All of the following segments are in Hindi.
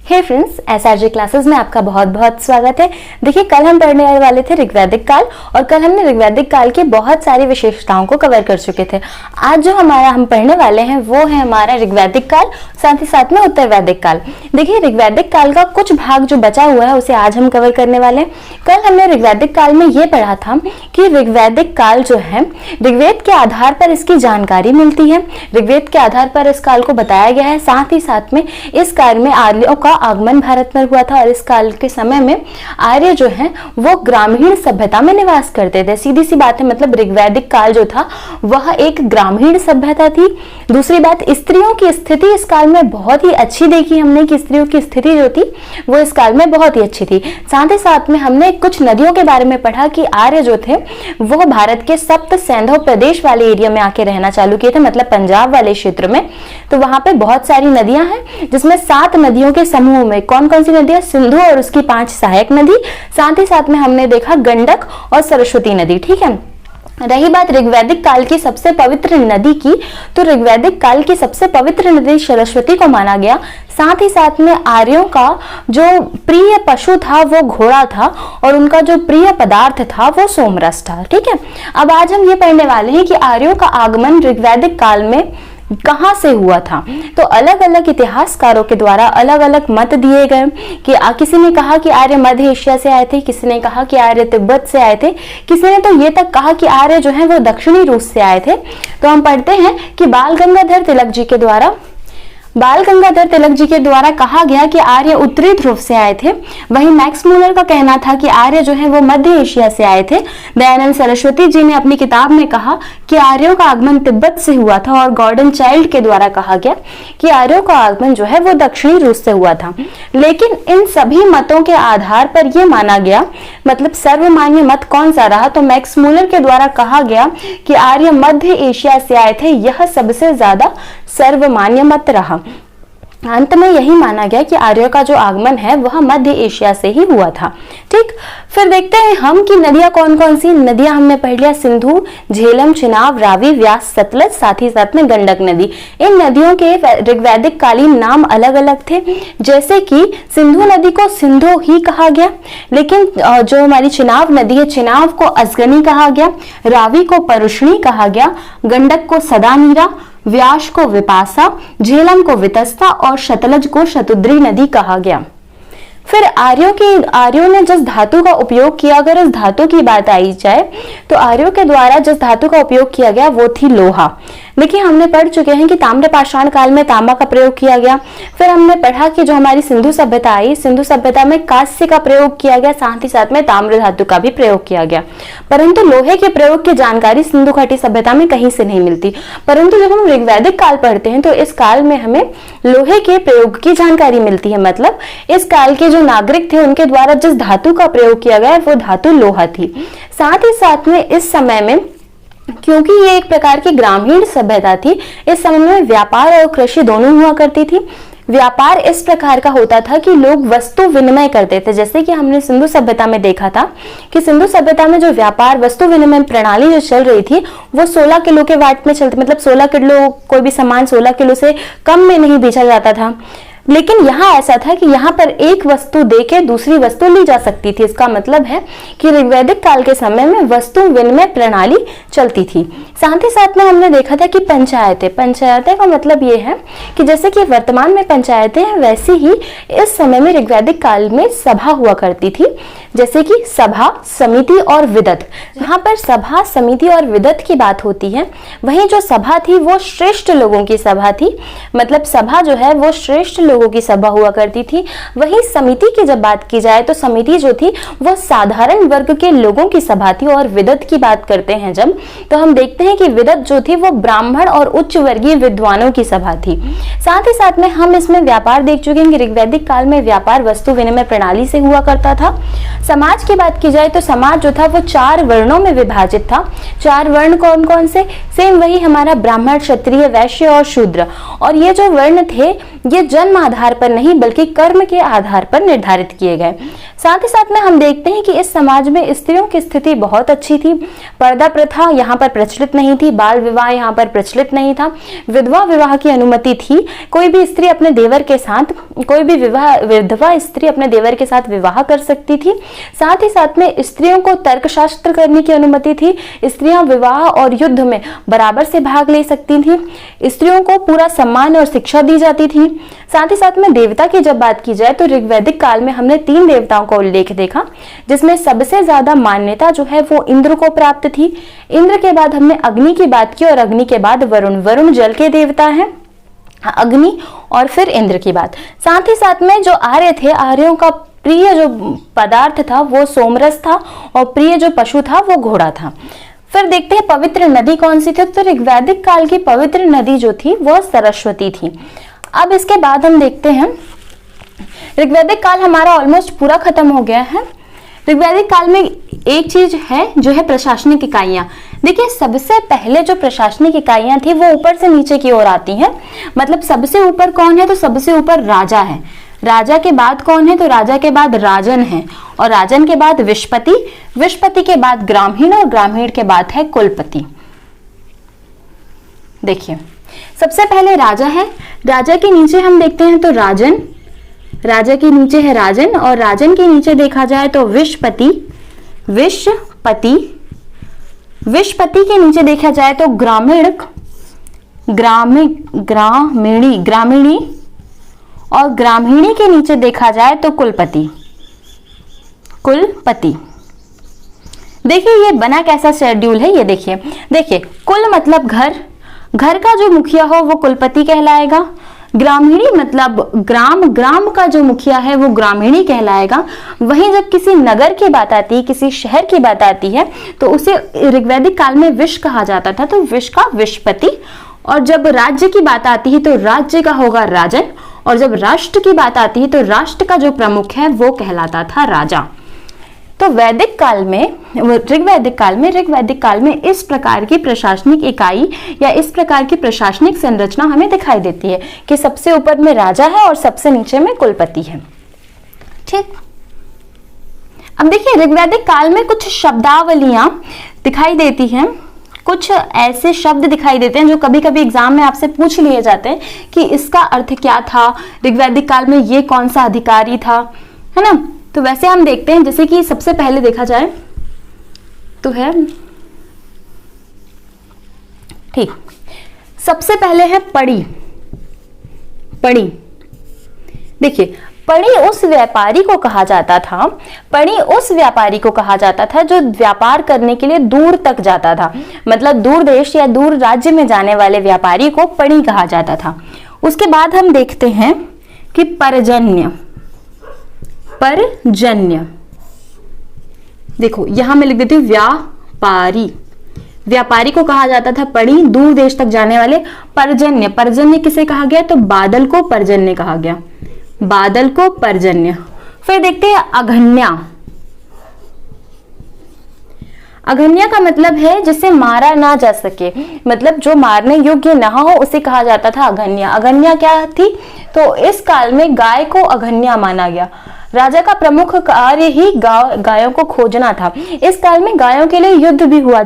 हे फ्रेंड्स, एसआरजे क्लासेस में आपका बहुत बहुत स्वागत है। देखिए, कल हम पढ़ने वाले थे ऋग्वैदिक काल और कल हमने ऋग्वैदिक काल की बहुत सारी विशेषताओं को कवर कर चुके थे। आज जो हम पढ़ने वाले हैं वो है हमारा ऋग्वैदिक काल, साथ ही साथ में उत्तर वैदिक काल। देखिए, ऋग्वैदिक काल का कुछ भाग जो बचा हुआ है उसे आज हम कवर करने वाले हैं। कल हमने ऋग्वैदिक काल में ये पढ़ा था कि ऋग्वैदिक काल जो है ऋग्वेद के आधार पर इसकी जानकारी मिलती है, ऋग्वेद के आधार पर इस काल को बताया गया है। साथ ही साथ में इस काल में आर्यों का आगमन भारत में हुआ था और इस काल के समय में आर्य जो हैं वो ग्रामीण सभ्यता में निवास करते थे। सीधी सी बात है, मतलब ऋग्वैदिक काल जो था वह एक ग्रामीण सभ्यता थी। दूसरी बात, स्त्रियों की स्थिति इस काल में बहुत ही अच्छी देखी हमने कि स्त्रियों की स्थिति जो थी वो इस काल में बहुत ही अच्छी थी। साथ ही साथ में हमने कुछ नदियों के बारे में पढ़ा कि आर्य जो थे वह भारत के सप्त सैंधव प्रदेश वाले एरिया में आके रहना चालू किए थे, मतलब पंजाब वाले क्षेत्र में। तो वहां पे बहुत सारी नदियां हैं जिसमें 7 नदियों के समूह में कौन कौन सी नदियां, सिंधु और उसकी 5 सहायक नदी, साथ ही साथ में हमने देखा गंडक और सरस्वती नदी। ठीक है, रही बात ऋग्वैदिक काल की सबसे पवित्र नदी की, तो ऋग्वैदिक काल की सबसे पवित्र नदी सरस्वती को माना गया। साथ ही साथ में आर्यों का जो प्रिय पशु था वो घोड़ा था और उनका जो प्रिय पदार्थ था वो सोमरस था। ठीक है, अब आज हम ये पढ़ने वाले हैं कि आर्यों का आगमन ऋग्वैदिक काल में कहां से हुआ था। तो अलग अलग इतिहासकारों के द्वारा अलग अलग मत दिए गए कि किसी ने कहा कि आर्य मध्य एशिया से आए थे, किसी ने कहा कि आर्य तिब्बत से आए थे, किसी ने तो ये तक कहा कि आर्य जो है वो दक्षिणी रूस से आए थे। तो हम पढ़ते हैं कि बाल गंगाधर तिलक जी के द्वारा कहा गया कि आर्य उत्तरी ध्रुव से आए थे। वहीं मैक्स मूलर का कहना था कि आर्य जो है वो मध्य एशिया से आए थे। दयानंद सरस्वती जी ने अपनी किताब में कहा कि आर्यों का आगमन तिब्बत से हुआ था और गॉर्डन चाइल्ड के द्वारा कहा गया कि आर्यों का आगमन जो है वो दक्षिणी रूस से हुआ था। लेकिन इन सभी मतों के आधार पर यह माना गया, मतलब सर्वमान्य मत कौन सा रहा, तो मैक्स मूलर के द्वारा कहा गया कि आर्य मध्य एशिया से आए थे। यह सबसे ज्यादा सर्वमान्य मत रहा। अंत में यही माना गया कि आर्यों का जो आगमन है वह मध्य एशिया से ही हुआ था। ठीक, फिर देखते हैं हम कि नदियां कौन कौन सी। नदियां हमने पढ़ लिया, सिंधु, झेलम, चिनाब, रावी, व्यास, सतलज, साथ ही साथ में गंडक नदी। इन नदियों के ऋग्वैदिक कालीन नाम अलग अलग थे। जैसे कि सिंधु नदी को सिंधु ही कहा गया, लेकिन जो हमारी चिनाब नदी है चिनाब को अजगनी कहा गया, रावी को परुष्णी कहा गया, गंडक को सदानीरा, व्यास को विपासा, झेलम को वितस्ता और शतलज को शतुद्री नदी कहा गया। फिर आर्यों ने जिस धातु का उपयोग किया, अगर इस धातु की बात आई जाए तो आर्यों के द्वारा जिस धातु का उपयोग किया गया वो थी लोहा। देखिए, हमने पढ़ चुके हैं कि ताम्र पाषाण काल में तांबा का प्रयोग किया गया। फिर हमने पढ़ा कि जो हमारी सिंधु सभ्यता आई, सिंधु सभ्यता में कांस्य का प्रयोग किया गया, साथ ही साथ में ताम्र धातु का भी प्रयोग किया गया। परंतु लोहे के प्रयोग की जानकारी सिंधु घाटी सभ्यता में कहीं से नहीं मिलती। परंतु जब हम ऋग्वैदिक काल पढ़ते हैं तो इस काल में हमें लोहे के प्रयोग की जानकारी मिलती है। मतलब इस काल के जो नागरिक थे उनके द्वारा जिस धातु का प्रयोग किया गया वो धातु लोहा थी। साथ ही साथ में इस समय में, क्योंकि ये एक प्रकार की ग्रामीण सभ्यता थी, इस समय में व्यापार और कृषि दोनों हुआ करती थी। व्यापार इस प्रकार का होता था कि लोग वस्तु विनिमय करते थे। जैसे कि हमने सिंधु सभ्यता में देखा था कि सिंधु सभ्यता में जो व्यापार वस्तु विनिमय प्रणाली जो चल रही थी वो 16 किलो के वाट में चलती, मतलब 16 किलो, कोई भी सामान 16 किलो से कम में नहीं बेचा जाता था। लेकिन यहाँ ऐसा था कि यहाँ पर एक वस्तु देके दूसरी वस्तु ली जा सकती थी। इसका मतलब है कि ऋग्वैदिक काल के समय में वस्तु विनिमय प्रणाली चलती थी। साथ ही साथ में हमने देखा था कि पंचायतें का मतलब ये है कि जैसे कि वर्तमान में पंचायतें हैं वैसे ही इस समय में ऋग्वैदिक काल में सभा हुआ करती थी। जैसे कि सभा, समिति और विदत। जहाँ पर सभा, समिति और विदत की बात होती है, वहीं जो सभा थी वो श्रेष्ठ लोगों की सभा थी। मतलब सभा जो है वो श्रेष्ठ लोगों की सभा हुआ करती थी। वहीं समिति की जब बात की जाए तो समिति जो थी वो साधारण वर्ग के लोगों की सभा थी। और विदत की बात करते हैं जब, तो हम देखते हैं कि विदत जो थी वो ब्राह्मण और उच्च वर्गीय विद्वानों की सभा थी। साथ ही साथ में हम इसमें व्यापार देख चुके हैं कि ऋग्वैदिक काल में व्यापार वस्तु विनिमय प्रणाली से हुआ करता था। समाज की बात की जाए तो समाज जो था वो 4 वर्णों में विभाजित था। 4 वर्ण कौन कौन से? सेम वही हमारा ब्राह्मण, क्षत्रिय, वैश्य और शूद्र। और ये जो वर्ण थे ये जन्म आधार पर नहीं बल्कि कर्म के आधार पर निर्धारित किए गए। साथ ही साथ में हम देखते हैं कि इस समाज में स्त्रियों की स्थिति बहुत अच्छी थी। पर्दा प्रथा यहाँ पर प्रचलित नहीं थी, बाल विवाह यहाँ पर प्रचलित नहीं था, विधवा विवाह की अनुमति थी। कोई भी स्त्री अपने देवर के साथ, कोई भी विधवा स्त्री अपने देवर के साथ विवाह कर सकती थी। साथ ही साथ में स्त्रियों को तर्कशास्त्र करने की अनुमति थी। स्त्रियां विवाह और युद्ध में बराबर से भाग ले सकती थी। स्त्रियों को पूरा सम्मान और शिक्षा दी जाती थी। साथ ही साथ में देवता की जब बात की जाए तो ऋग्वैदिक काल में हमने 3 देवताओं का उल्लेख देखा, जिसमें सबसे ज्यादा मान्यता जो है वो इंद्र को प्राप्त थी। इंद्र के बाद हमने अग्नि की बात की और अग्नि के बाद वरुण। वरुण जल के देवता है, अग्नि और फिर इंद्र की बात। साथ ही साथ में जो आर्य थे, आर्यों का प्रिय जो पदार्थ था वो सोमरस था और प्रिय जो पशु था वो घोड़ा था। फिर देखते हैं पवित्र नदी कौन सी थी। तो ऋग्वैदिक काल की पवित्र नदी जो थी वो सरस्वती थी। अब इसके बाद हम देखते हैं, ऋग्वैदिक काल हमारा ऑलमोस्ट पूरा खत्म हो गया है। ऋग्वैदिक काल में एक चीज है जो है प्रशासनिक इकाइयां। देखिए, सबसे पहले जो प्रशासनिक इकाइयां थी वो ऊपर से नीचे की ओर आती हैं। मतलब सबसे ऊपर कौन है, तो सबसे ऊपर राजा है। राजा के बाद कौन है, तो राजा के बाद राजन है और राजन के बाद विष्पति, विष्पति के बाद ग्रामीण और ग्रामीण के बाद है कुलपति। देखिए, सबसे पहले राजा है, राजा के नीचे हम देखते हैं तो राजन, राजा के नीचे है राजन और राजन के नीचे देखा जाए तो विष्पति, विष्पति, विष्पति के नीचे देखा जाए तो ग्रामीण, ग्रामीणी, ग्रामीणी और ग्रामीणी के नीचे देखा जाए तो कुलपति, कुलपति। देखिए ये बना कैसा शेड्यूल है, ये देखिए। देखिए, कुल मतलब घर, घर का जो मुखिया हो वो कुलपति कहलाएगा। ग्रामीणी मतलब ग्राम, ग्राम का जो मुखिया है वो ग्रामीणी कहलाएगा। वहीं जब किसी नगर की बात आती है, किसी शहर की बात आती है तो उसे ऋग्वैदिक काल में विश कहा जाता था, तो विश का विष्पति। और जब राज्य की बात आती है तो राज्य का होगा राजन और जब राष्ट्र की बात आती है तो राष्ट्र का जो प्रमुख है वो कहलाता था राजा। तो वैदिक काल में, ऋग्वैदिक काल में इस प्रकार की प्रशासनिक इकाई या इस प्रकार की प्रशासनिक संरचना हमें दिखाई देती है कि सबसे ऊपर में राजा है और सबसे नीचे में कुलपति है। ठीक, अब देखिए ऋग्वैदिक काल में कुछ शब्दावलियां दिखाई देती हैं, कुछ ऐसे शब्द दिखाई देते हैं जो कभी कभी एग्जाम में आपसे पूछ लिए जाते हैं कि इसका अर्थ क्या था, ऋग्वैदिक काल में ये कौन सा अधिकारी था, है ना। तो वैसे हम देखते हैं, जैसे कि सबसे पहले देखा जाए तो है, ठीक, सबसे पहले है पड़ी। पड़ी, देखिए, पड़ी उस व्यापारी को कहा जाता था, पड़ी उस व्यापारी को कहा जाता था जो व्यापार करने के लिए दूर तक जाता था। मतलब दूर देश या दूर राज्य में जाने वाले व्यापारी को पड़ी कहा जाता था। उसके बाद हम देखते हैं कि परजन्य, परजन्य, देखो यहां मैं लिख देती हूं व्यापारी, व्यापारी को कहा जाता था पड़ी, दूर देश तक जाने वाले। परजन्य, परजन्य किसे कहा गया, तो बादल को परजन्य कहा गया, बादल को परजन्य। फिर देखते हैं अघन्या। अघन्या का मतलब है जिसे मारा ना जा सके, मतलब जो मारने योग्य ना हो उसे कहा जाता था अघन्या। अघन्या क्या थी, तो इस काल में गाय को अघन्या माना गया। राजा का प्रमुख कार्य ही गायों को खोजना था। इस काल में गायों के लिए युद्ध भी हुआ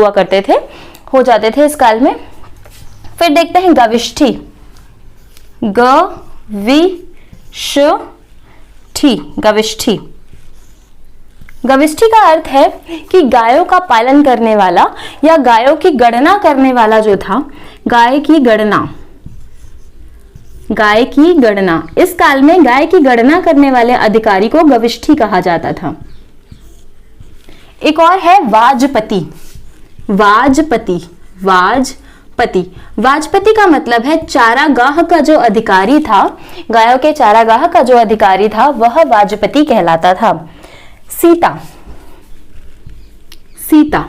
करते थे, हो जाते थे इस काल में। फिर देखते हैं गविष्ठी, गविष्ठी। गविष्ठी का अर्थ है कि गायों का पालन करने वाला या गायों की गणना करने वाला जो था, गाय की गणना, गाय की गणना। इस काल में गाय की गणना करने वाले अधिकारी को गविष्ठी कहा जाता था। एक और है वाजपति, वाजपति, वाजपति। वाजपति का मतलब है चारागाह का जो अधिकारी था, गायों के चारागाह का जो अधिकारी था वह वाजपति कहलाता था। सीता, सीता,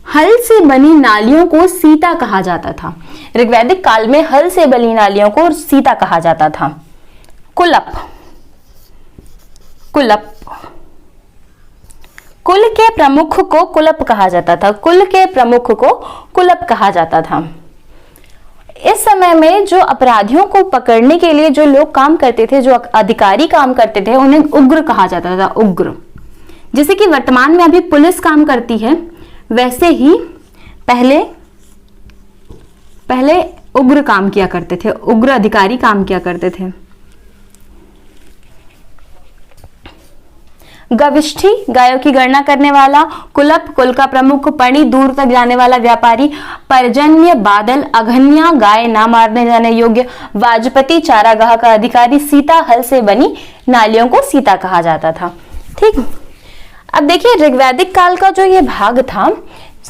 हल से बनी नालियों को सीता कहा जाता था। ऋग्वैदिक काल में हल से बनी नालियों को सीता कहा जाता था। कुलप, कुलप, कुल के प्रमुख को कुलप कहा जाता था, कुल के प्रमुख को कुलप कहा जाता था। इस समय में जो अपराधियों को पकड़ने के लिए जो लोग काम करते थे, जो अधिकारी काम करते थे, उन्हें उग्र कहा जाता था, उग्र। जैसे कि वर्तमान में अभी पुलिस काम करती है, वैसे ही पहले उग्र काम किया करते थे, उग्र अधिकारी काम किया करते थे। गविष्ठी, गायों की गणना करने वाला। कुलप, कुल का प्रमुख। पणी, दूर तक जाने वाला व्यापारी। पर्जन्य, बादल। अघन्या, गाय ना मारने जाने योग्य। वाजपति, चारागाह का अधिकारी। सीता, हल से बनी नालियों को सीता कहा जाता था। ठीक, अब देखिए ऋग्वैदिक काल का जो ये भाग था,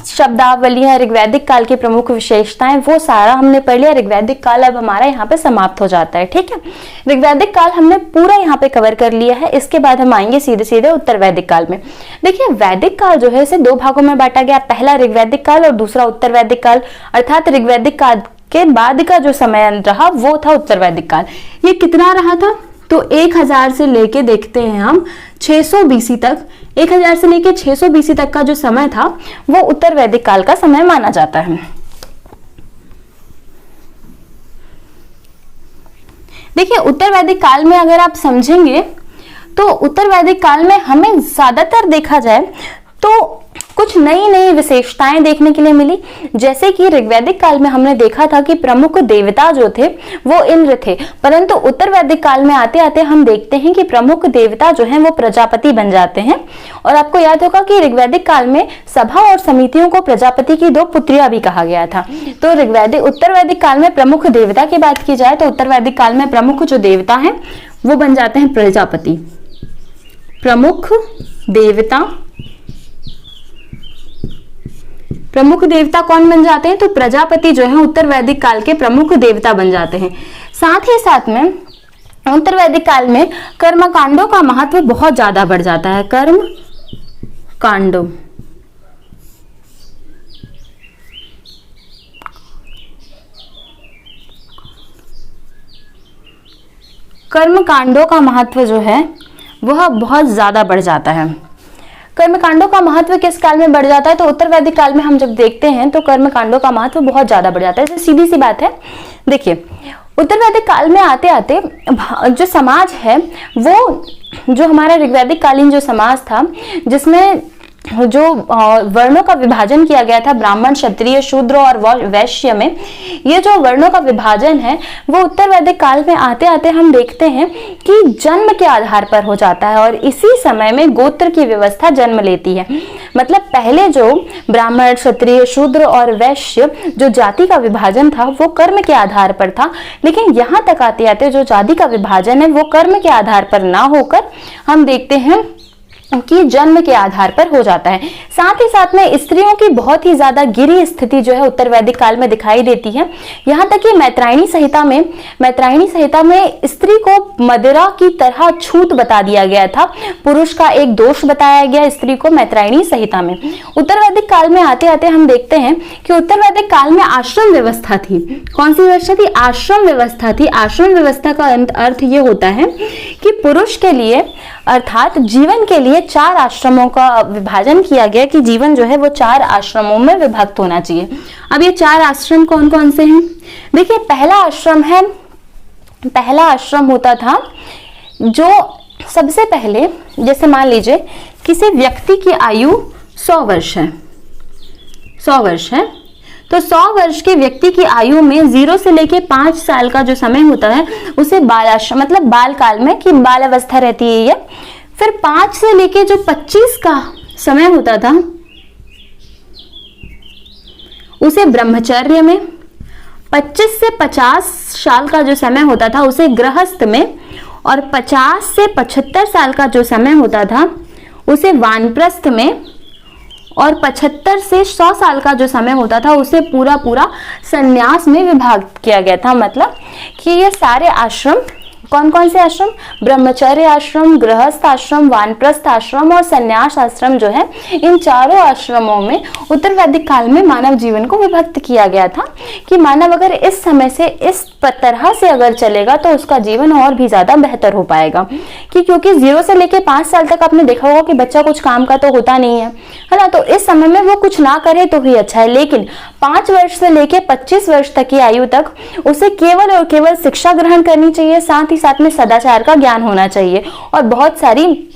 शब्दावलियां, ऋग्वैदिक काल की प्रमुख विशेषताएं, वो सारा हमने पढ़ लिया। ऋग्वैदिक काल अब हमारा यहाँ पे समाप्त हो जाता है। ठीक है, ऋग्वैदिक काल हमने पूरा यहाँ पे कवर कर लिया है। इसके बाद हम आएंगे सीधे सीधे उत्तर वैदिक काल में। देखिए वैदिक काल जो है इसे दो भागों में बांटा गया, पहला ऋग्वैदिक काल और दूसरा उत्तर वैदिक काल। अर्थात ऋग्वैदिक काल के बाद का जो समय रहा वो था उत्तर वैदिक काल। ये कितना रहा था, तो 1000 से लेके देखते हैं हम 600 बीसी तक, 1000 से लेके 600 बीसी तक का जो समय था वो उत्तर वैदिक काल का समय माना जाता है। देखिए उत्तर वैदिक काल में अगर आप समझेंगे तो उत्तर वैदिक काल में हमें ज्यादातर देखा जाए तो कुछ नई नई विशेषताएं देखने के लिए मिली। जैसे कि ऋग्वैदिक काल में हमने देखा था कि प्रमुख देवता जो थे वो इंद्र थे, परंतु उत्तर वैदिक काल में आते आते हम देखते हैं कि प्रमुख देवता जो हैं वो प्रजापति बन जाते हैं। और आपको याद होगा कि ऋग्वैदिक काल में सभा और समितियों को प्रजापति की 2 पुत्रियां भी कहा गया था। तो उत्तर वैदिक काल में प्रमुख देवता की बात की जाए तो उत्तर वैदिक काल में प्रमुख जो देवता है वो बन जाते हैं प्रजापति। प्रमुख देवता कौन बन जाते हैं, तो प्रजापति जो है उत्तर वैदिक काल के प्रमुख देवता बन जाते हैं। साथ ही साथ में उत्तर वैदिक काल में कर्मकांडों का महत्व बहुत ज्यादा बढ़ जाता है। कर्मकांडों का महत्व जो है वह बहुत ज्यादा बढ़ जाता है। कर्मकांडों का महत्व किस काल में बढ़ जाता है, तो उत्तर वैदिक काल में हम जब देखते हैं तो कर्मकांडों का महत्व बहुत ज्यादा बढ़ जाता है। सीधी सी बात है, देखिए उत्तर वैदिक काल में आते आते जो समाज है वो, जो हमारा ऋग्वैदिक कालीन जो समाज था जिसमें जो वर्णों का विभाजन किया गया था, ब्राह्मण, क्षत्रिय, शूद्र और वैश्य में, ये जो वर्णों का विभाजन है वो उत्तर वैदिक काल में आते आते हम देखते हैं कि जन्म के आधार पर हो जाता है और इसी समय में गोत्र की व्यवस्था जन्म लेती है। मतलब पहले जो ब्राह्मण, क्षत्रिय, शूद्र और वैश्य जो जाति का विभाजन था वो कर्म के आधार पर था, लेकिन यहाँ तक आते आते जो जाति का विभाजन है वो कर्म के आधार पर ना होकर हम देखते हैं कि जन्म के आधार पर हो जाता है। साथ ही साथ में स्त्रियों की बहुत ही ज्यादा गिरी स्थिति जो है उत्तर वैदिक काल में दिखाई देती है। यहाँ तक कि मैत्रायणी संहिता में स्त्री को मदिरा की तरह छूत बता दिया गया था, पुरुष का एक दोष बताया गया स्त्री को मैत्रायणी संहिता में। उत्तर वैदिक काल में आते आते हम देखते हैं कि उत्तर वैदिक काल में आश्रम व्यवस्था थी। कौन सी व्यवस्था थी? आश्रम व्यवस्था थी। आश्रम व्यवस्था का अर्थ ये होता है कि पुरुष के लिए अर्थात जीवन के लिए 4 आश्रमों का विभाजन किया गया कि जीवन जो है वो 4 आश्रमों में विभक्त होना चाहिए। अब ये 4 आश्रम कौन कौन से हैं? देखिए पहला आश्रम होता था जो सबसे पहले, जैसे मान लीजिए किसी व्यक्ति की आयु 100 वर्ष है, 100 वर्ष है, तो 100 वर्ष के व्यक्ति की आयु में 0 से लेके 5 साल का जो समय होता है उसे बालाश्रम, मतलब बाल काल में कि बाल अवस्था रहती है ये। फिर 5 से लेके जो 25 का समय होता था उसे ब्रह्मचर्य में, 25 से 50 साल का जो समय होता था उसे गृहस्थ में, और 50 से 75 साल का जो समय होता था उसे वानप्रस्थ में, और 75 से 100 साल का जो समय होता था उसे पूरा संन्यास में विभाजित किया गया था। मतलब कि ये सारे आश्रम कौन कौन से आश्रम? ब्रह्मचर्य आश्रम, गृहस्थ आश्रम, वानप्रस्थ आश्रम और संन्यास आश्रम जो है, इन चारों आश्रमों में उत्तर वैदिक काल में मानव जीवन को विभक्त किया गया था कि मानव अगर इस समय से इस तरह से अगर चलेगा तो उसका जीवन और भी ज्यादा बेहतर हो पाएगा। क्योंकि 0 से लेके 5 साल तक आपने देखा होगा कि बच्चा कुछ काम का तो होता नहीं है ना, तो इस समय में वो कुछ ना करे तो ही अच्छा है। लेकिन 5 वर्ष से लेके 25 वर्ष तक की आयु तक उसे केवल और केवल शिक्षा ग्रहण करनी चाहिए, साथ ही साथ में सदाचार का ज्ञान होना चाहिए और बहुत सारी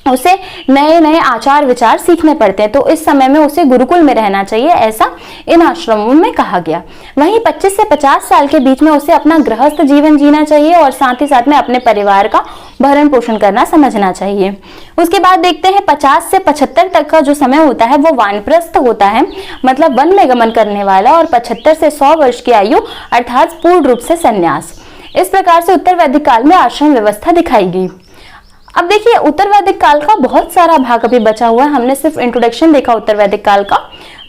उसे नए नए आचार विचार सीखने पड़ते हैं। तो इस समय में उसे गुरुकुल में रहना चाहिए, ऐसा इन आश्रमों में कहा गया। वहीं 25 से 50 साल के बीच में उसे अपना गृहस्थ जीवन जीना चाहिए और साथ ही साथ में अपने परिवार का भरण पोषण करना समझना चाहिए। उसके बाद देखते हैं 50 से 75 तक का जो समय होता है वो वानप्रस्थ होता है, मतलब वन में गमन करने वाला, और 75 से 100 वर्ष की आयु अर्थात पूर्ण रूप से संन्यास। इस प्रकार से उत्तर वैदिक काल में आश्रम व्यवस्था दिखाई गई। अब देखिए उत्तर वैदिक काल का बहुत सारा भाग अभी बचा हुआ है, हमने सिर्फ इंट्रोडक्शन देखा उत्तर वैदिक काल का,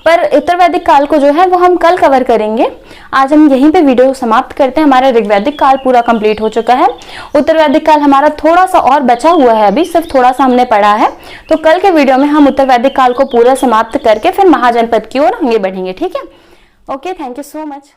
पर उत्तर वैदिक काल को जो है वो हम कल कवर करेंगे। आज हम यहीं पे वीडियो समाप्त करते हैं, हमारा ऋग्वैदिक काल पूरा कंप्लीट हो चुका है। उत्तर वैदिक काल हमारा थोड़ा सा और बचा हुआ है, अभी सिर्फ थोड़ा सा हमने पढ़ा है, तो कल के वीडियो में हम उत्तर वैदिक काल को पूरा समाप्त करके फिर महाजनपद की ओर आगे बढ़ेंगे। ठीक है, okay, thank you so much.